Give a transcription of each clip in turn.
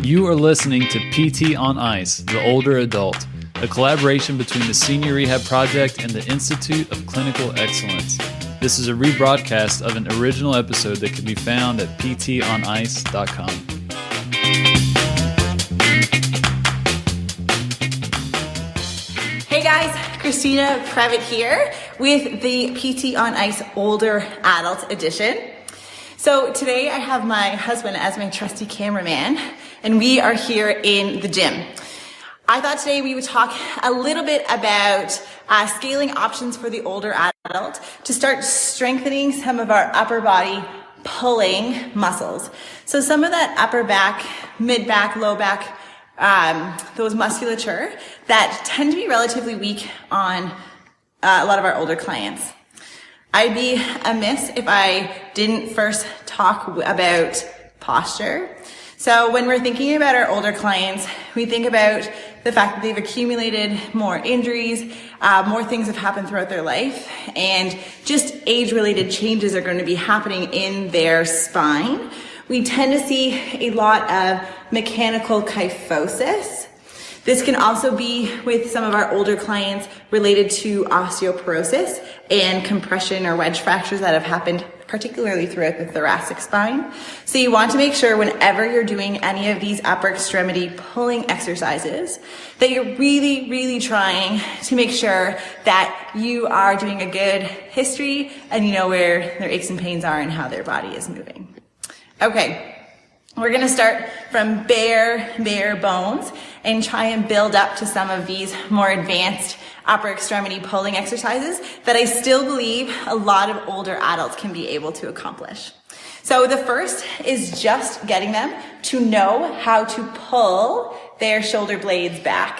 You are listening to PT on Ice, The Older Adult, a collaboration between the Senior Rehab Project and the Institute of Clinical Excellence. This is a rebroadcast of an original episode that can be found at ptonice.com. Hey guys, Christina Previtt here with the PT on Ice Older Adult Edition. So today I have my husband as my trusty cameraman, and we are here in the gym. I thought today we would talk a little bit about scaling options for the older adult to start strengthening some of our upper body pulling muscles. So some of that upper back, mid back, low back, those musculature that tend to be relatively weak on a lot of our older clients. I'd be amiss if I didn't first talk about posture. So when we're thinking about our older clients, we think about the fact that they've accumulated more injuries, more things have happened throughout their life, and just age-related changes are going to be happening in their spine. We tend to see a lot of mechanical kyphosis. This can also be with some of our older clients related to osteoporosis and compression or wedge fractures that have happened particularly throughout the thoracic spine. So you want to make sure whenever you're doing any of these upper extremity pulling exercises that you're really trying to make sure that you are doing a good history and you know where their aches and pains are and how their body is moving. Okay. We're going to start from bare bones and try and build up to some of these more advanced upper extremity pulling exercises that I still believe a lot of older adults can be able to accomplish. So the first is just getting them to know how to pull their shoulder blades back.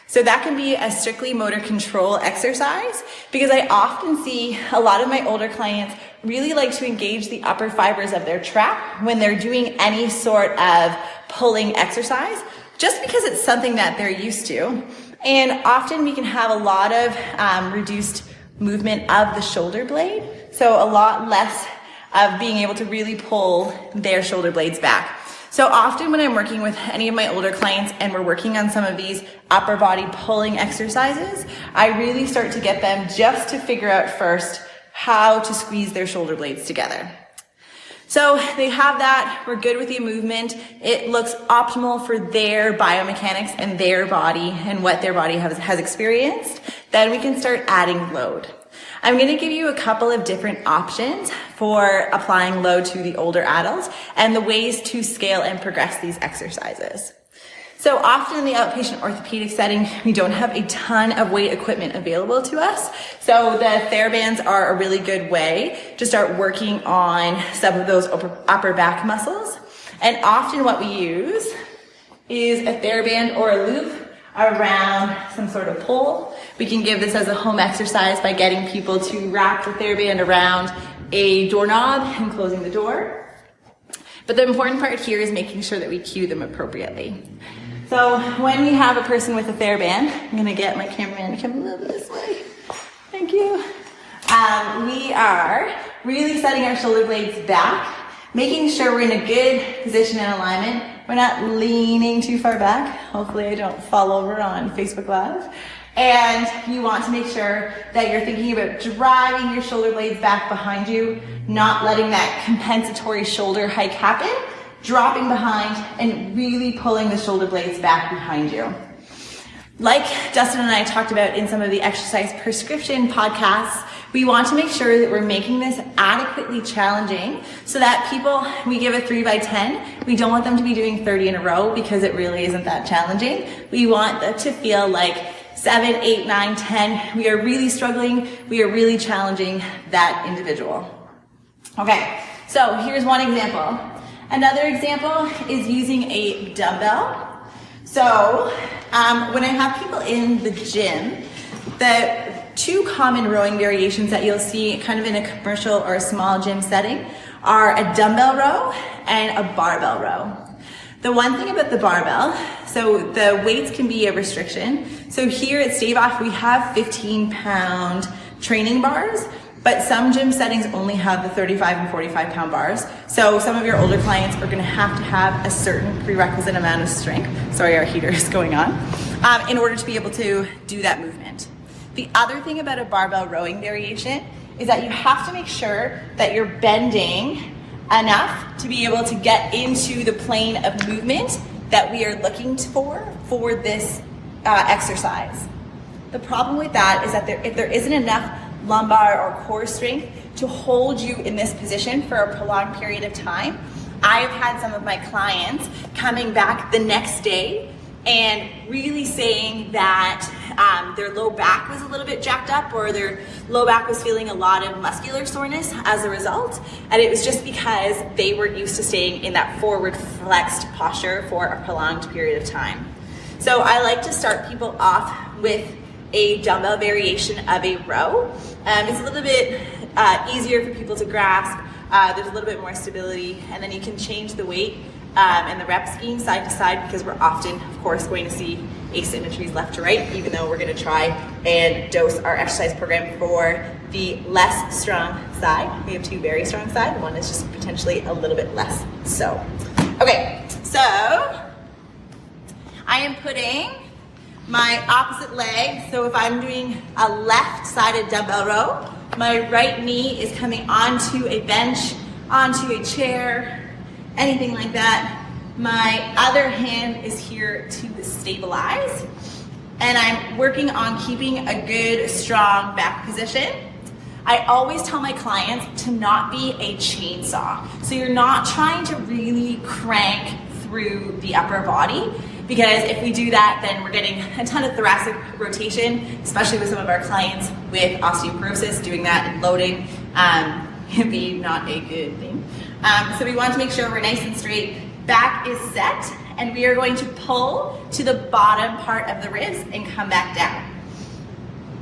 So that can be a strictly motor control exercise because I often see a lot of my older clients really like to engage the upper fibers of their trap when they're doing any sort of pulling exercise, just because it's something that they're used to. And often we can have a lot of reduced movement of the shoulder blade, so a lot less of being able to really pull their shoulder blades back. So often when I'm working with any of my older clients and we're working on some of these upper body pulling exercises, I really start to get them just to figure out first how to squeeze their shoulder blades together. So they have that, we're good with the movement, it looks optimal for their biomechanics and their body and what their body has experienced, then we can start adding load. I'm going to give you a couple of different options for applying load to the older adults and the ways to scale and progress these exercises. So often in the outpatient orthopedic setting, we don't have a ton of weight equipment available to us. So the TheraBands are a really good way to start working on some of those upper back muscles. And often what we use is a TheraBand or a loop around some sort of pole. We can give this as a home exercise by getting people to wrap the TheraBand around a doorknob and closing the door. But the important part here is making sure that we cue them appropriately. So when we have a person with a TheraBand, I'm going to get my cameraman to come a little bit this way. Thank you. We are really setting our shoulder blades back, making sure we're in a good position and alignment. We're not leaning too far back. Hopefully I don't fall over on Facebook Live. And you want to make sure that you're thinking about driving your shoulder blades back behind you, not letting that compensatory shoulder hike happen, dropping behind and really pulling the shoulder blades back behind you. Like Dustin and I talked about in some of the exercise prescription podcasts, we want to make sure that we're making this adequately challenging so that people, we give a 3x10, we don't want them to be doing 30 in a row because it really isn't that challenging. We want them to feel like 7, 8, 9, 10. We are really struggling. We are really challenging that individual. Okay, so here's one example. Another example is using a dumbbell. So when I have people in the gym, the two common rowing variations that you'll see kind of in a commercial or a small gym setting are a dumbbell row and a barbell row. The one thing about the barbell, so the weights can be a restriction. So here at Stave Off, we have 15-pound training bars, but some gym settings only have the 35 and 45 pound bars. So some of your older clients are gonna have to have a certain prerequisite amount of strength. Sorry, our heater is going on. In order to be able to do that movement. The other thing about a barbell rowing variation is that you have to make sure that you're bending enough to be able to get into the plane of movement that we are looking for this exercise. The problem with that is that if there isn't enough lumbar or core strength to hold you in this position for a prolonged period of time, I've had some of my clients coming back the next day and really saying that their low back was a little bit jacked up, or their low back was feeling a lot of muscular soreness as a result. And it was just because they were used to staying in that forward flexed posture for a prolonged period of time. So I like to start people off with a dumbbell variation of a row. It's a little bit easier for people to grasp. There's a little bit more stability, and then you can change the weight and the rep scheme side to side, because we're often, of course, going to see asymmetries left to right, even though we're going to try and dose our exercise program for the less strong side. We have two very strong sides. One is just potentially a little bit less so. Okay, so I am putting my opposite leg. So if I'm doing a left-sided dumbbell row, my right knee is coming onto a bench, onto a chair, anything like that. My other hand is here to stabilize, and I'm working on keeping a good, strong back position. I always tell my clients to not be a chainsaw. So you're not trying to really crank through the upper body, because if we do that, then we're getting a ton of thoracic rotation, especially with some of our clients with osteoporosis. Doing that and loading can be not a good thing. So we want to make sure we're nice and straight. Back is set, and we are going to pull to the bottom part of the ribs and come back down.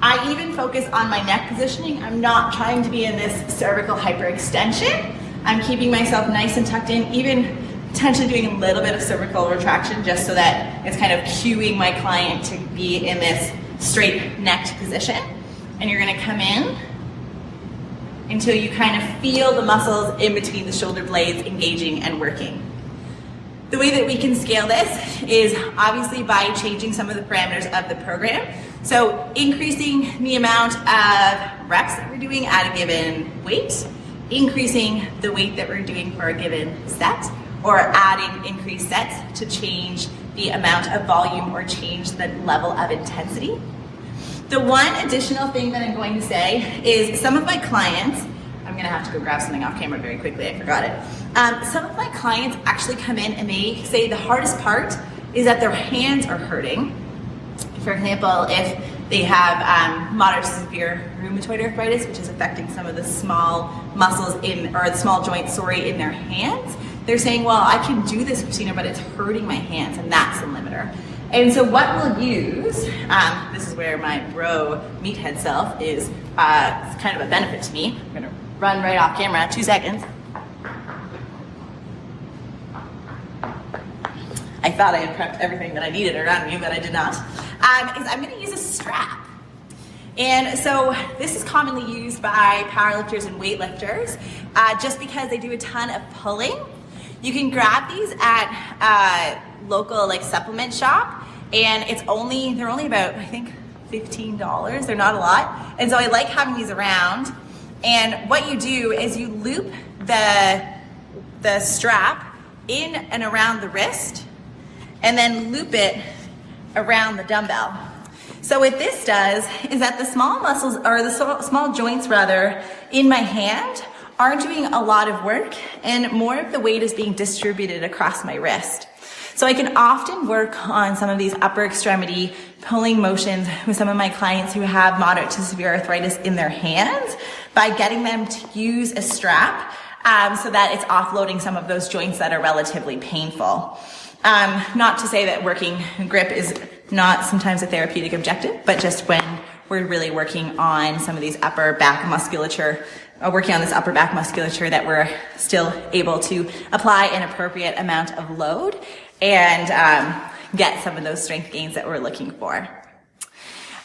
I even focus on my neck positioning. I'm not trying to be in this cervical hyperextension. I'm keeping myself nice and tucked in, even potentially doing a little bit of cervical retraction, just so that it's kind of cueing my client to be in this straight necked position. And you're gonna come in until you kind of feel the muscles in between the shoulder blades engaging and working. The way that we can scale this is obviously by changing some of the parameters of the program. So increasing the amount of reps that we're doing at a given weight, increasing the weight that we're doing for a given set, or adding increased sets to change the amount of volume or change the level of intensity. The one additional thing that I'm going to say is some of my clients, I'm gonna have to go grab something off camera very quickly, I forgot it. Some of my clients actually come in and they say the hardest part is that their hands are hurting. For example, if they have moderate to severe rheumatoid arthritis, which is affecting some of the small muscles or the small joints, in their hands, they're saying, well, I can do this, Christina, but it's hurting my hands, and that's the limiter. And so what we'll use, this is where my bro meathead self is kind of a benefit to me. I'm gonna run right off camera, 2 seconds. I thought I had prepped everything that I needed around me, but I did not. Is I'm gonna use a strap. And so this is commonly used by powerlifters and weightlifters just because they do a ton of pulling. You can grab these at local supplement shop, and they're only about, I think, $15. They're not a lot. And so I like having these around. And what you do is you loop the strap in and around the wrist, and then loop it around the dumbbell. So what this does is that the small muscles, or the small joints rather, in my hand are doing a lot of work, and more of the weight is being distributed across my wrist. So I can often work on some of these upper extremity pulling motions with some of my clients who have moderate to severe arthritis in their hands by getting them to use a strap so that it's offloading some of those joints that are relatively painful. Not to say that working grip is not sometimes a therapeutic objective, but just when we're really working on some of these upper back musculature, that we're still able to apply an appropriate amount of load and get some of those strength gains that we're looking for.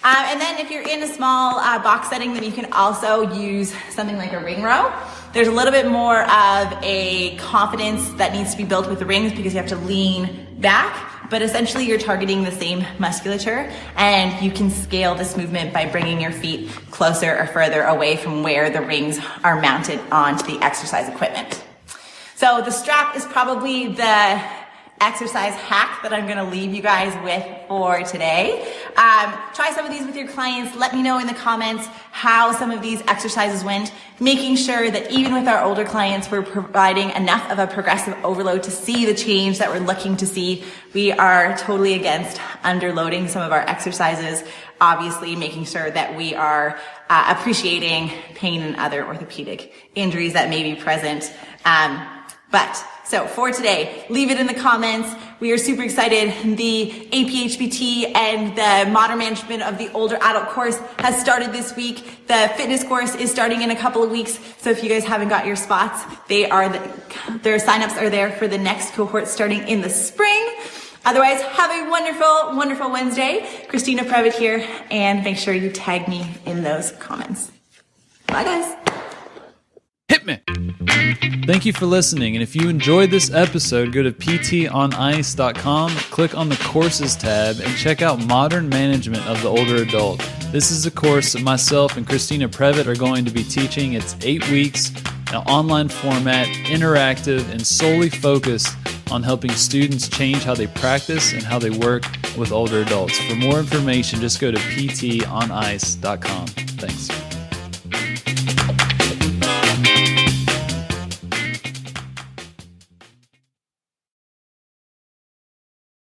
And then if you're in a small box setting, then you can also use something like a ring row. There's a little bit more of a confidence that needs to be built with the rings because you have to lean back, but essentially you're targeting the same musculature, and you can scale this movement by bringing your feet closer or further away from where the rings are mounted onto the exercise equipment. So the strap is probably the exercise hack that I'm gonna leave you guys with for today. Try some of these with your clients. Let me know in the comments how some of these exercises went, making sure that even with our older clients, we're providing enough of a progressive overload to see the change that we're looking to see. We are totally against underloading some of our exercises, obviously making sure that we are appreciating pain and other orthopedic injuries that may be present. So for today, leave it in the comments. We are super excited. The APHPT and the Modern Management of the Older Adult course has started this week. The fitness course is starting in a couple of weeks. So if you guys haven't got your spots, their signups are there for the next cohort starting in the spring. Otherwise, have a wonderful, wonderful Wednesday. Christina Previtt here, and make sure you tag me in those comments. Bye guys. Hit me! Thank you for listening, and if you enjoyed this episode, go to ptonice.com, click on the Courses tab, and check out Modern Management of the Older Adult. This is a course that myself and Christina Previtt are going to be teaching. It's 8 weeks, an online format, interactive, and solely focused on helping students change how they practice and how they work with older adults. For more information, just go to ptonice.com. Thanks.